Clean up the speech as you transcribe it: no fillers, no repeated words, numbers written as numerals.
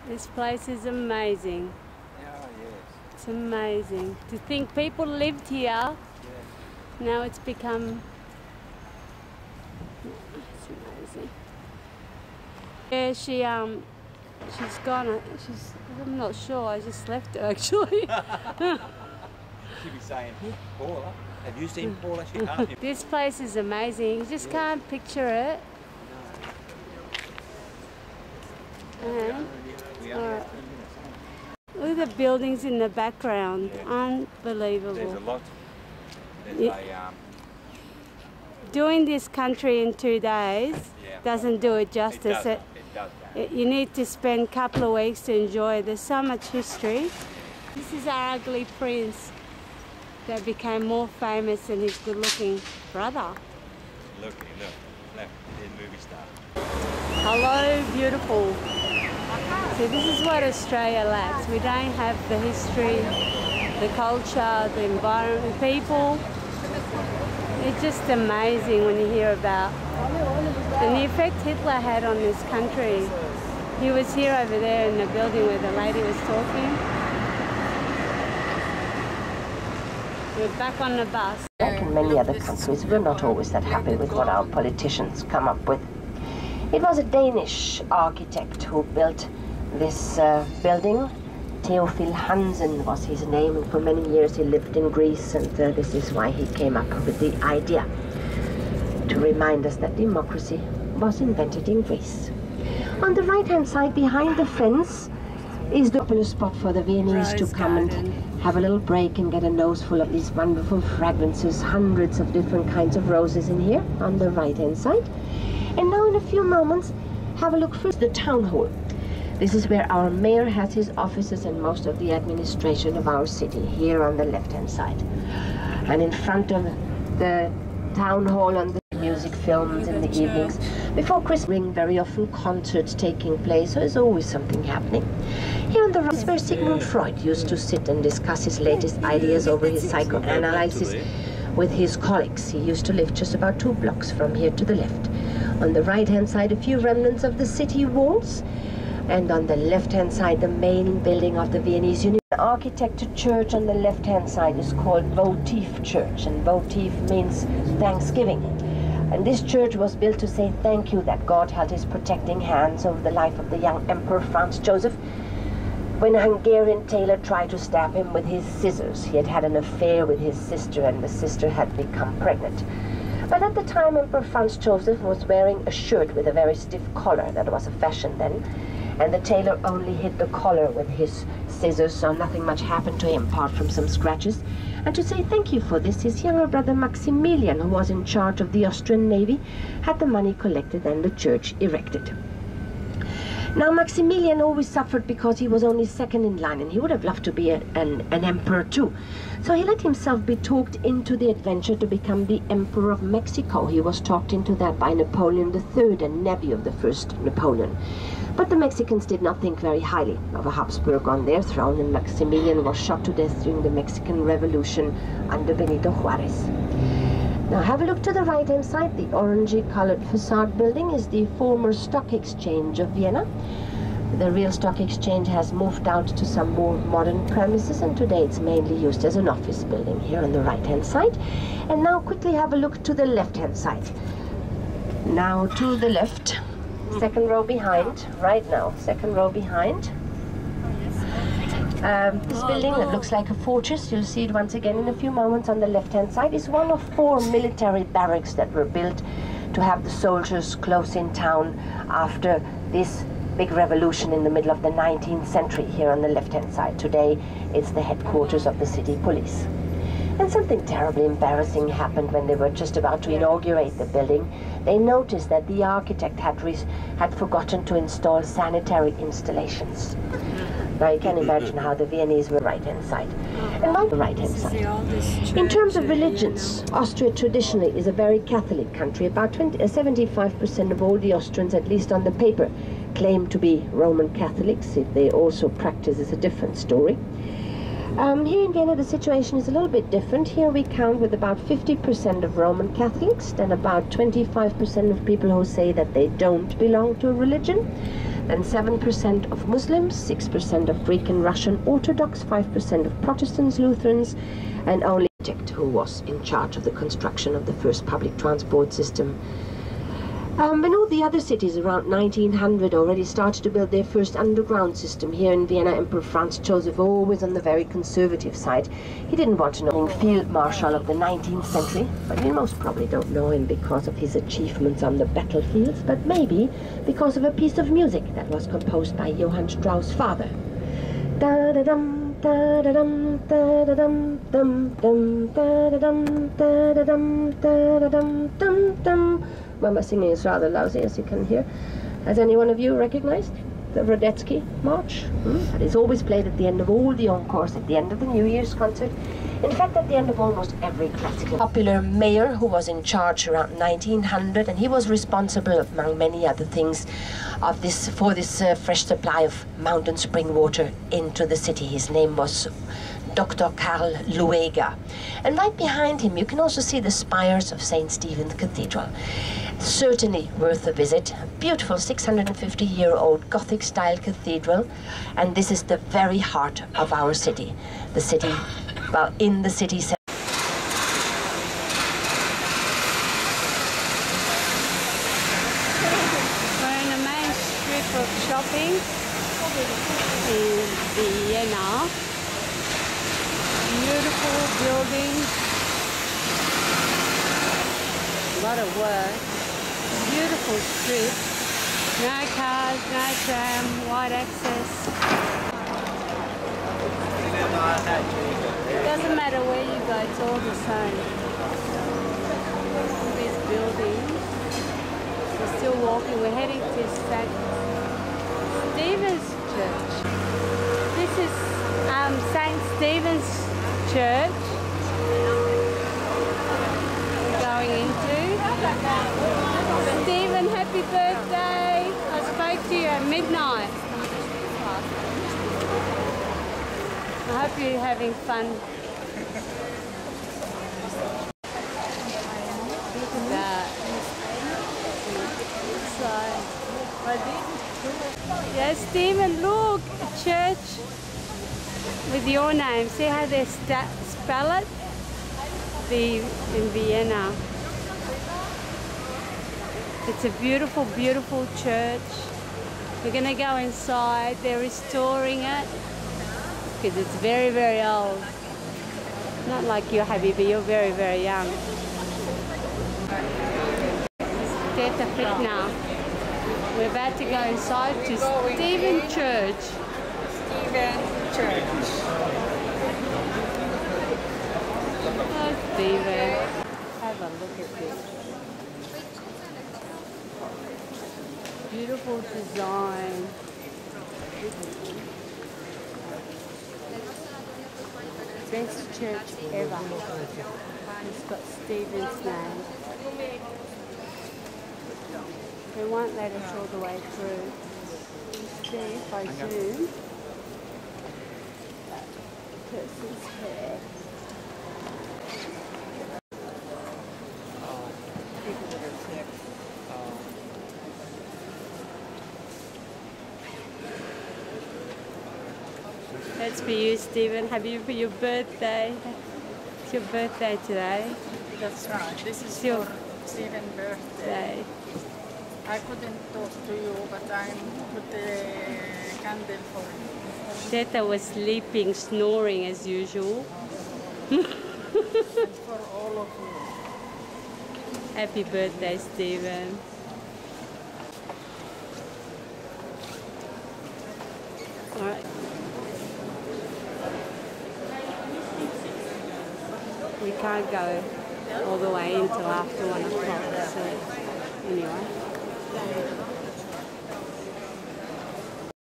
This place is amazing. Oh, yes. It's amazing. To think people lived here, Yeah. now it's become... It's amazing. Yeah, she's gone. I'm not sure, I just left her actually. She'd be saying, Paula, have you seen Paula? She can't. This place is amazing, you just can't picture it. And look at the buildings in the background, unbelievable. There's a lot. There's Yeah. Doing this country in 2 days doesn't do it justice. It does. You need to spend a couple of weeks to enjoy it. There's so much history. This is our ugly prince that became more famous than his good-looking brother. Look, left, his movie star. Hello, beautiful. So this is what Australia lacks. We don't have the history, the culture, the environment, the people. It's just amazing when you hear about the effect Hitler had on this country. He was here over there in the building where the lady was talking. We're back on the bus. Like in many other countries, we're not always that happy with what our politicians come up with. It was a Danish architect who built this building. Theophil Hansen was his name, and for many years he lived in Greece, and this is why he came up with the idea to remind us that democracy was invented in Greece. On the right-hand side, behind the fence, is the popular spot for the Viennese to come and have a little break and get a nose full of these wonderful fragrances, hundreds of different kinds of roses in here on the right-hand side. And now in a few moments, have a look first at the town hall. This is where our mayor has his offices and most of the administration of our city, here on the left-hand side. And in front of the town hall on the music films in the evenings. Before Christmas, very often concerts taking place, so there's always something happening. Here on the right is where Sigmund Freud used to sit and discuss his latest ideas over his psychoanalysis with his colleagues. He used to live just about 2 blocks from here to the left. On the right-hand side, a few remnants of the city walls. And on the left-hand side, the main building of the Viennese Union. The architecture church on the left-hand side is called Votive Church, and votive means thanksgiving. And this church was built to say thank you that God held his protecting hands over the life of the young Emperor Franz Joseph. When a Hungarian tailor tried to stab him with his scissors, he had had an affair with his sister, and the sister had become pregnant. But at the time, Emperor Franz Joseph was wearing a shirt with a very stiff collar. That was a fashion then. And the tailor only hit the collar with his scissors, so nothing much happened to him apart from some scratches. And to say thank you for this, his younger brother Maximilian, who was in charge of the Austrian Navy, had the money collected and the church erected. Now Maximilian always suffered because he was only second in line, and he would have loved to be an emperor too. So he let himself be talked into the adventure to become the Emperor of Mexico. He was talked into that by Napoleon III, a nephew of the first Napoleon. But the Mexicans did not think very highly of a Habsburg on their throne, and Maximilian was shot to death during the Mexican Revolution under Benito Juarez. Now have a look to the right-hand side. The orangey-colored facade building is the former stock exchange of Vienna. The real stock exchange has moved out to some more modern premises, and today it's mainly used as an office building here on the right-hand side. And now quickly have a look to the left-hand side. Now to the left. Second row behind, right now, second row behind. This building that looks like a fortress, you'll see it once again in a few moments on the left-hand side, is one of 4 military barracks that were built to have the soldiers close in town after this big revolution in the middle of the 19th century here on the left-hand side. Today, it's the headquarters of the city police. And something terribly embarrassing happened when they were just about to inaugurate the building. They noticed that the architect had forgotten to install sanitary installations. Now you can imagine how the Viennese were right-hand side. And on the right-hand side. In terms of religions, Austria traditionally is a very Catholic country. About 75% of all the Austrians, at least on the paper, claim to be Roman Catholics. If they also practice is a different story. Here in Vienna the situation is a little bit different. Here we count with about 50% of Roman Catholics, then about 25% of people who say that they don't belong to a religion. and 7% of Muslims, 6% of Greek and Russian Orthodox, 5% of Protestants, Lutherans, and only who was in charge of the construction of the first public transport system. And all the other cities around 1900 already started to build their first underground system. Here in Vienna, Emperor Franz Joseph, always on the very conservative side. He didn't want to know field marshal of the 19th century, but you most probably don't know him because of his achievements on the battlefields, but maybe because of a piece of music that was composed by Johann Strauss' father. Da-da-dum, da-da-dum, da-da-dum, dum-dum, da-da-dum, da-da-dum, da-da-dum, dum-dum. Well, my singing is rather lousy, as you can hear. Has any one of you recognized the Radetzky March? That is always played at the end of all the encores, at the end of the New Year's concert. In fact, at the end of almost every classical. Popular mayor who was in charge around 1900, and he was responsible, among many other things, of this fresh supply of mountain spring water into the city. His name was Dr. Karl Lueger. And right behind him you can also see the spires of St. Stephen's Cathedral. Certainly worth a visit. A beautiful 650-year-old Gothic-style cathedral, and this is the very heart of our city. The city, well, in the city center. We're in the main strip of shopping in Vienna. Beautiful buildings, a lot of work, beautiful strip, no cars, no tram, wide access. It doesn't matter where you go, it's all the same. These buildings, we're still walking, we're heading to St. Stephen's Church. This is St. Stephen's Church we're going into. Stephen, happy birthday. I spoke to you at midnight. I hope you're having fun. Look at that. Yeah, Stephen, look, a church with your name. See how they spell it? In Vienna. It's a beautiful, beautiful church. We're going to go inside. They're restoring it because it's very, very old. Not like you, Habibi. You're very, very young. Teta Fitna. We're about to go inside to Stephen Church. Stephen Church. Oh, Stephen. Have a look at this. Beautiful design. Best church ever. It's got Stephen's name. They won't let us all the way through. See if I zoom. That person's hair. That's for you, Stephen. Have you for your birthday? It's your birthday today. That's right. This is your for Stephen's birthday. I couldn't talk to you, but I put a candle for him. Teta was sleeping, snoring as usual. And for all of you. Happy birthday, Stephen. All right. We can't go all the way until after 1 o'clock, so anyway.